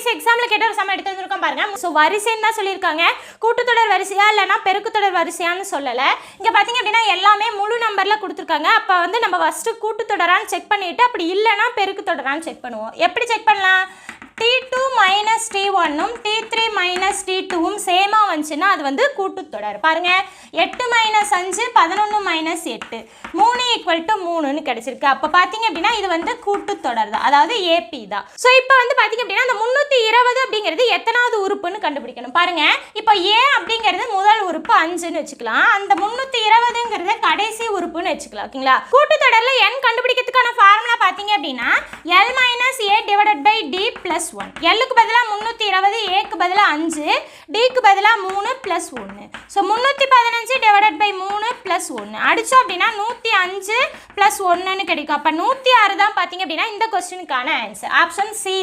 Previous எக்ஸாமில் கேட்ட ஒரு சம் எடுத்து வந்திருக்கோம் பாருங்க. ஸோ வரிசைன்னு தான் சொல்லியிருக்காங்க. கூட்டுத்தொடர் வரிசையா இல்லைனா பெருக்குத்தொடர் வரிசையான்னு சொல்லலை. இங்கே பார்த்தீங்க அப்படின்னா எல்லாமே முழு நம்பரில் கொடுத்துருக்காங்க. அப்போ வந்து நம்ம ஃபஸ்ட்டு கூட்டுத்தொடரான்னு செக் பண்ணிவிட்டு அப்படி இல்லைனா பெருக்குத்தொடரான்னு செக் பண்ணுவோம். எப்படி செக் பண்ணலாம்? T2 மைனஸ் T1ம் T3 மைனஸ் T2ம் சேமாக வந்துச்சுன்னா அது வந்து கூட்டுத்தொடர். பாருங்க 8 மைனஸ் 5 11 மைனஸ் 8 3 ஈக்குவல் டு 3ன்னு கிடைச்சிருக்கு. அப்போ பார்த்தீங்க அப்படின்னா இது வந்து கூட்டுத்தொடர் தான், அதாவது ஏபி தான். ஸோ இப்போ வந்து பார்த்தீங்க அப்படின்னா அந்த 320 அப்படிங்கிறது எத்தனாவது உறுப்புன்னு கண்டுபிடிக்கணும். பாருங்க இப்போ ஏ அப்படிங்கிறது முதல் உறுப்பு 5ன்னு வச்சுக்கலாம். அந்த 320ங்கிறத கடைசி உறுப்புன்னு வச்சுக்கலாம். ஓகேங்களா? கூட்டுத்தொடரில் n கண்டுபிடிக்கிறதுக்கான ஃபார்முலா பார்த்தீங்க அப்படின்னா L minus A divided by D plus 1. எல்லுக்கு பதிலாக 320, ஏக்கு பதிலாக 5, டிக்கு பதிலாக 3 plus 1. So 315 divided by 3 plus 1 அடித்தோம் அப்படின்னா 105 ப்ளஸ் 1ன்னு கிடைக்கும். அப்போ 106 தான் பார்த்தீங்க அப்படின்னா இந்த கொஸ்டினுக்கான ஆன்சர். Option C.